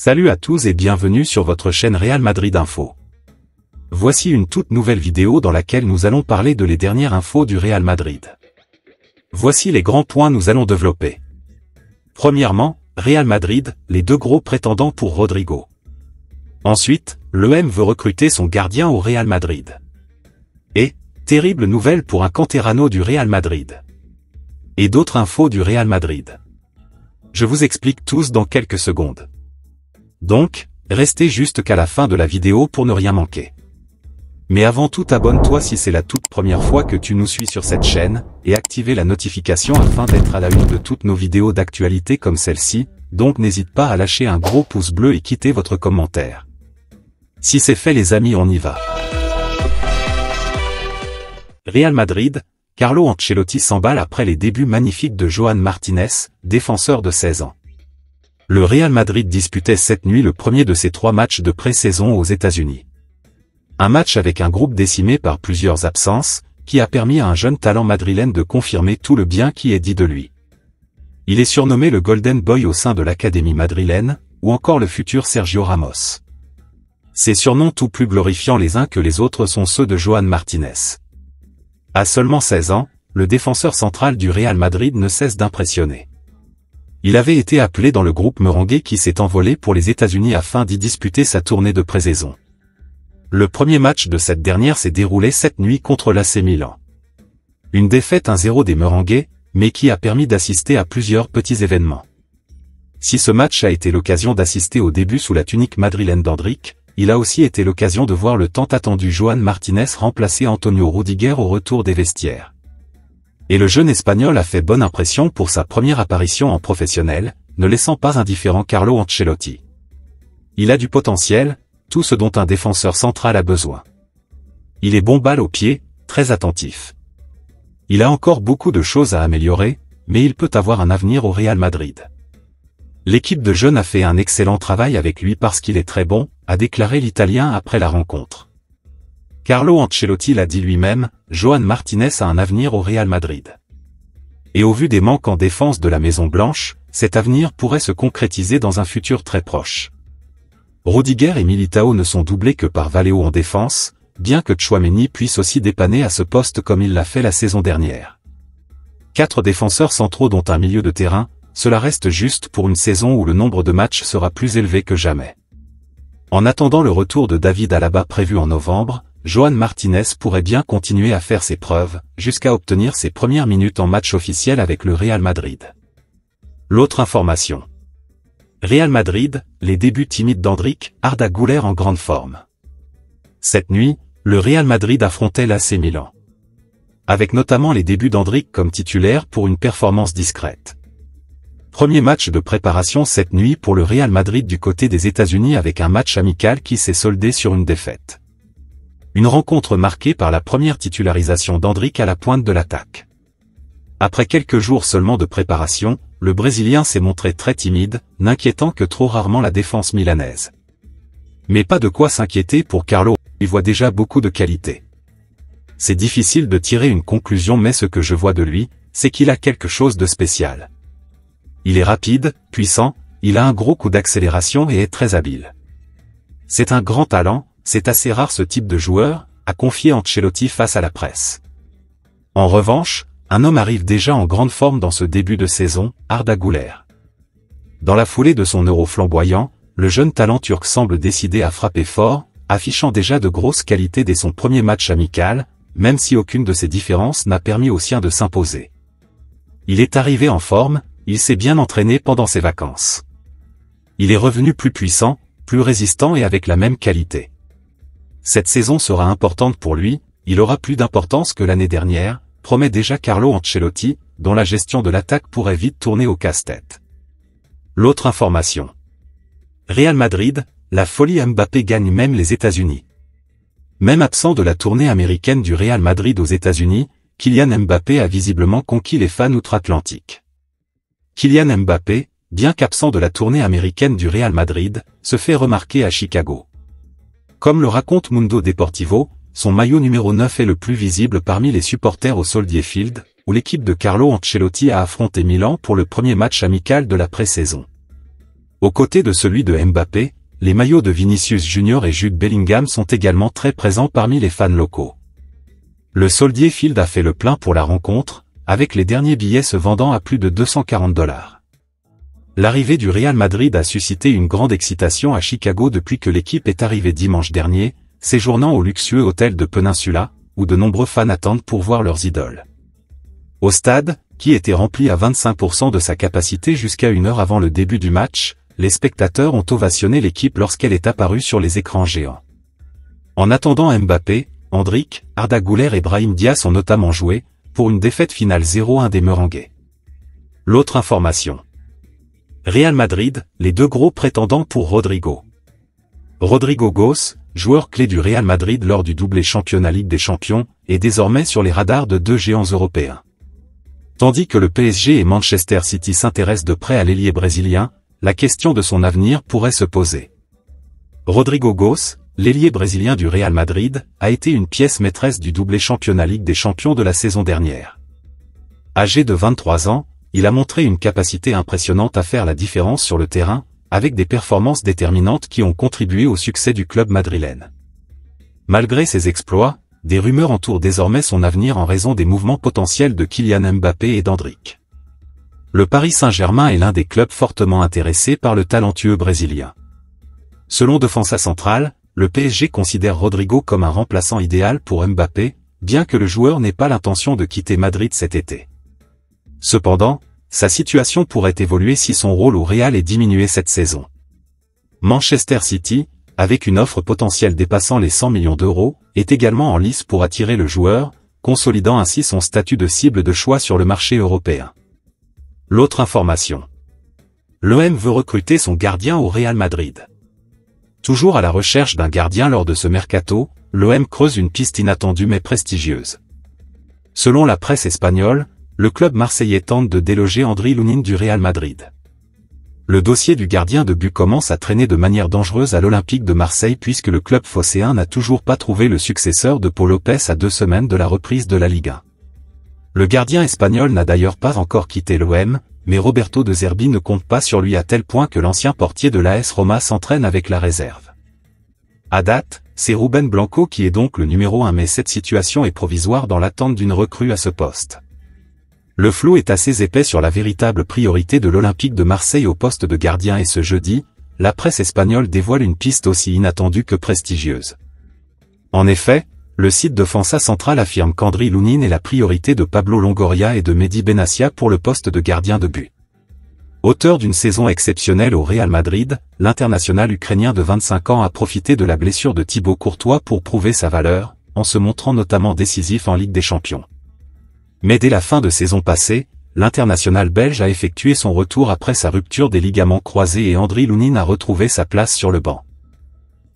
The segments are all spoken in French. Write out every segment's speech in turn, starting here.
Salut à tous et bienvenue sur votre chaîne Real Madrid Info. Voici une toute nouvelle vidéo dans laquelle nous allons parler de les dernières infos du Real Madrid. Voici les grands points nous allons développer. Premièrement, Real Madrid, les deux gros prétendants pour Rodrigo. Ensuite, l'OM veut recruter son gardien au Real Madrid. Et, terrible nouvelle pour un canterano du Real Madrid. Et d'autres infos du Real Madrid. Je vous explique tous dans quelques secondes. Donc, restez juste qu'à la fin de la vidéo pour ne rien manquer. Mais avant tout, abonne-toi si c'est la toute première fois que tu nous suis sur cette chaîne, et activez la notification afin d'être à la une de toutes nos vidéos d'actualité comme celle-ci, donc n'hésite pas à lâcher un gros pouce bleu et quitter votre commentaire. Si c'est fait les amis, on y va. Real Madrid, Carlo Ancelotti s'emballe après les débuts magnifiques de Joan Martínez, défenseur de 16 ans. Le Real Madrid disputait cette nuit le premier de ses 3 matchs de pré-saison aux États-Unis. Un match avec un groupe décimé par plusieurs absences, qui a permis à un jeune talent madrilène de confirmer tout le bien qui est dit de lui. Il est surnommé le Golden Boy au sein de l'académie madrilène, ou encore le futur Sergio Ramos. Ces surnoms tout plus glorifiants les uns que les autres sont ceux de Joan Martínez. À seulement 16 ans, le défenseur central du Real Madrid ne cesse d'impressionner. Il avait été appelé dans le groupe merengue qui s'est envolé pour les États-Unis afin d'y disputer sa tournée de pré-saison. Le premier match de cette dernière s'est déroulé cette nuit contre l'AC Milan. Une défaite 1-0 des merengues, mais qui a permis d'assister à plusieurs petits événements. Si ce match a été l'occasion d'assister au début sous la tunique madrilène d'Endrick, il a aussi été l'occasion de voir le tant attendu Joan Martínez remplacer Antonio Rudiger au retour des vestiaires. Et le jeune Espagnol a fait bonne impression pour sa première apparition en professionnel, ne laissant pas indifférent Carlo Ancelotti. Il a du potentiel, tout ce dont un défenseur central a besoin. Il est bon balle au pied, très attentif. Il a encore beaucoup de choses à améliorer, mais il peut avoir un avenir au Real Madrid. L'équipe de jeunes a fait un excellent travail avec lui parce qu'il est très bon, a déclaré l'Italien après la rencontre. Carlo Ancelotti l'a dit lui-même, Joan Martínez a un avenir au Real Madrid. Et au vu des manques en défense de la Maison Blanche, cet avenir pourrait se concrétiser dans un futur très proche. Rudiger et Militao ne sont doublés que par Valeo en défense, bien que Tchouaméni puisse aussi dépanner à ce poste comme il l'a fait la saison dernière. 4 défenseurs centraux dont un milieu de terrain, cela reste juste pour une saison où le nombre de matchs sera plus élevé que jamais. En attendant le retour de David Alaba prévu en novembre, Joan Martínez pourrait bien continuer à faire ses preuves, jusqu'à obtenir ses premières minutes en match officiel avec le Real Madrid. L'autre information. Real Madrid, les débuts timides d'Endrick, Arda Güler en grande forme. Cette nuit, le Real Madrid affrontait l'AC Milan. Avec notamment les débuts d'Endrick comme titulaire pour une performance discrète. Premier match de préparation cette nuit pour le Real Madrid du côté des États-Unis avec un match amical qui s'est soldé sur une défaite. Une rencontre marquée par la première titularisation d'Endrick à la pointe de l'attaque. Après quelques jours seulement de préparation, le Brésilien s'est montré très timide, n'inquiétant que trop rarement la défense milanaise. Mais pas de quoi s'inquiéter pour Carlo, il voit déjà beaucoup de qualité. C'est difficile de tirer une conclusion mais ce que je vois de lui, c'est qu'il a quelque chose de spécial. Il est rapide, puissant, il a un gros coup d'accélération et est très habile. C'est un grand talent. C'est assez rare ce type de joueur, a confié Ancelotti face à la presse. En revanche, un homme arrive déjà en grande forme dans ce début de saison, Arda Güler. Dans la foulée de son euro flamboyant, le jeune talent turc semble décidé à frapper fort, affichant déjà de grosses qualités dès son premier match amical, même si aucune de ses différences n'a permis aux siens de s'imposer. Il est arrivé en forme, il s'est bien entraîné pendant ses vacances. Il est revenu plus puissant, plus résistant et avec la même qualité. Cette saison sera importante pour lui, il aura plus d'importance que l'année dernière, promet déjà Carlo Ancelotti, dont la gestion de l'attaque pourrait vite tourner au casse-tête. L'autre information. Real Madrid, la folie Mbappé gagne même les États-Unis. Même absent de la tournée américaine du Real Madrid aux États-Unis, Kylian Mbappé a visiblement conquis les fans outre-Atlantique. Kylian Mbappé, bien qu'absent de la tournée américaine du Real Madrid, se fait remarquer à Chicago. Comme le raconte Mundo Deportivo, son maillot numéro 9 est le plus visible parmi les supporters au Soldier Field, où l'équipe de Carlo Ancelotti a affronté Milan pour le premier match amical de la pré-saison. Aux côtés de celui de Mbappé, les maillots de Vinicius Junior et Jude Bellingham sont également très présents parmi les fans locaux. Le Soldier Field a fait le plein pour la rencontre, avec les derniers billets se vendant à plus de 240 $. L'arrivée du Real Madrid a suscité une grande excitation à Chicago depuis que l'équipe est arrivée dimanche dernier, séjournant au luxueux hôtel de Peninsula, où de nombreux fans attendent pour voir leurs idoles. Au stade, qui était rempli à 25% de sa capacité jusqu'à 1 heure avant le début du match, les spectateurs ont ovationné l'équipe lorsqu'elle est apparue sur les écrans géants. En attendant Mbappé, Endrick, Arda Güler et Brahim Diaz ont notamment joué, pour une défaite finale 0-1 des Merengues. L'autre information. Real Madrid, les deux gros prétendants pour Rodrigo. Rodrigo Góes, joueur clé du Real Madrid lors du doublé championnat Ligue des Champions, est désormais sur les radars de deux géants européens. Tandis que le PSG et Manchester City s'intéressent de près à l'ailier brésilien, la question de son avenir pourrait se poser. Rodrigo Góes, l'ailier brésilien du Real Madrid, a été une pièce maîtresse du doublé championnat Ligue des Champions de la saison dernière. Âgé de 23 ans, il a montré une capacité impressionnante à faire la différence sur le terrain, avec des performances déterminantes qui ont contribué au succès du club madrilène. Malgré ses exploits, des rumeurs entourent désormais son avenir en raison des mouvements potentiels de Kylian Mbappé et d'Endrick. Le Paris Saint-Germain est l'un des clubs fortement intéressés par le talentueux brésilien. Selon Defensa Central, le PSG considère Rodrigo comme un remplaçant idéal pour Mbappé, bien que le joueur n'ait pas l'intention de quitter Madrid cet été. Cependant, sa situation pourrait évoluer si son rôle au Real est diminué cette saison. Manchester City, avec une offre potentielle dépassant les 100 millions €, est également en lice pour attirer le joueur, consolidant ainsi son statut de cible de choix sur le marché européen. L'autre information. L'OM veut recruter son gardien au Real Madrid. Toujours à la recherche d'un gardien lors de ce mercato, l'OM creuse une piste inattendue mais prestigieuse. Selon la presse espagnole, le club marseillais tente de déloger Andriy Lunin du Real Madrid. Le dossier du gardien de but commence à traîner de manière dangereuse à l'Olympique de Marseille puisque le club phocéen n'a toujours pas trouvé le successeur de Pau Lopez à 2 semaines de la reprise de la Ligue 1. Le gardien espagnol n'a d'ailleurs pas encore quitté l'OM, mais Roberto De Zerbi ne compte pas sur lui à tel point que l'ancien portier de l'AS Roma s'entraîne avec la réserve. À date, c'est Ruben Blanco qui est donc le numéro 1 mais cette situation est provisoire dans l'attente d'une recrue à ce poste. Le flou est assez épais sur la véritable priorité de l'Olympique de Marseille au poste de gardien et ce jeudi, la presse espagnole dévoile une piste aussi inattendue que prestigieuse. En effet, le site Defensa Central affirme qu'Andriy Lunin est la priorité de Pablo Longoria et de Mehdi Benassia pour le poste de gardien de but. Auteur d'une saison exceptionnelle au Real Madrid, l'international ukrainien de 25 ans a profité de la blessure de Thibaut Courtois pour prouver sa valeur, en se montrant notamment décisif en Ligue des Champions. Mais dès la fin de saison passée, l'international belge a effectué son retour après sa rupture des ligaments croisés et Andriy Lunin a retrouvé sa place sur le banc.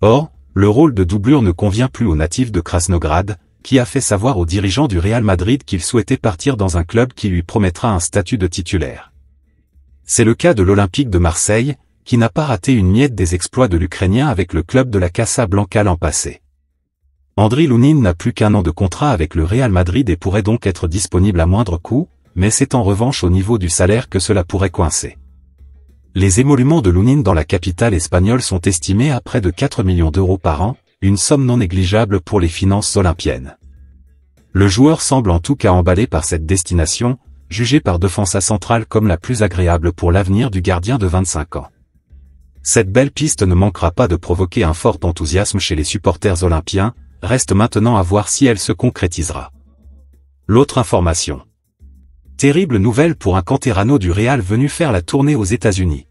Or, le rôle de doublure ne convient plus au natif de Krasnograd, qui a fait savoir aux dirigeants du Real Madrid qu'il souhaitait partir dans un club qui lui promettra un statut de titulaire. C'est le cas de l'Olympique de Marseille, qui n'a pas raté une miette des exploits de l'Ukrainien avec le club de la Casablanca l'an passé. Andriy Lunin n'a plus qu'1 an de contrat avec le Real Madrid et pourrait donc être disponible à moindre coût, mais c'est en revanche au niveau du salaire que cela pourrait coincer. Les émoluments de Lunin dans la capitale espagnole sont estimés à près de 4 millions € par an, une somme non négligeable pour les finances olympiennes. Le joueur semble en tout cas emballé par cette destination, jugée par Defensa Central comme la plus agréable pour l'avenir du gardien de 25 ans. Cette belle piste ne manquera pas de provoquer un fort enthousiasme chez les supporters olympiens, reste maintenant à voir si elle se concrétisera. L'autre information. Terrible nouvelle pour un canterano du Real venu faire la tournée aux États-Unis.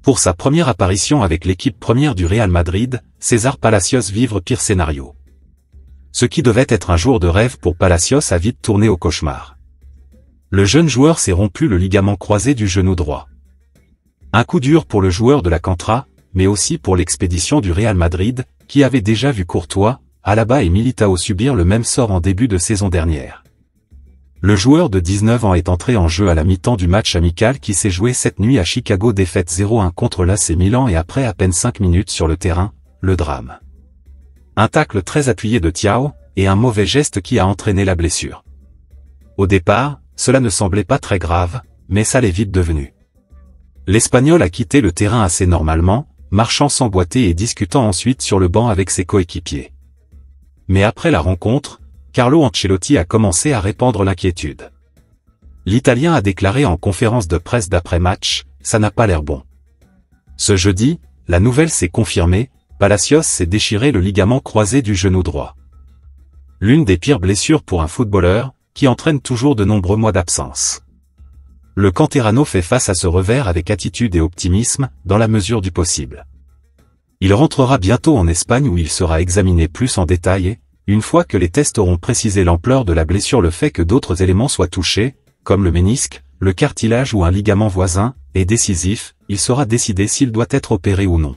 Pour sa première apparition avec l'équipe première du Real Madrid, César Palacios vit pire scénario. Ce qui devait être un jour de rêve pour Palacios a vite tourné au cauchemar. Le jeune joueur s'est rompu le ligament croisé du genou droit. Un coup dur pour le joueur de la Cantra, mais aussi pour l'expédition du Real Madrid, qui avait déjà vu Courtois, Alaba et Militao subir le même sort en début de saison dernière. Le joueur de 19 ans est entré en jeu à la mi-temps du match amical qui s'est joué cette nuit à Chicago, défaite 0-1 contre l'AC Milan et après à peine 5 minutes sur le terrain, le drame. Un tacle très appuyé de Thiaw, et un mauvais geste qui a entraîné la blessure. Au départ, cela ne semblait pas très grave, mais ça l'est vite devenu. L'Espagnol a quitté le terrain assez normalement, marchant sans boiter et discutant ensuite sur le banc avec ses coéquipiers. Mais après la rencontre, Carlo Ancelotti a commencé à répandre l'inquiétude. L'Italien a déclaré en conférence de presse d'après-match, « Ça n'a pas l'air bon ». Ce jeudi, la nouvelle s'est confirmée, Palacios s'est déchiré le ligament croisé du genou droit. L'une des pires blessures pour un footballeur, qui entraîne toujours de nombreux mois d'absence. Le Canterano fait face à ce revers avec attitude et optimisme, dans la mesure du possible. Il rentrera bientôt en Espagne où il sera examiné plus en détail et, une fois que les tests auront précisé l'ampleur de la blessure, le fait que d'autres éléments soient touchés, comme le ménisque, le cartilage ou un ligament voisin, est décisif, il sera décidé s'il doit être opéré ou non.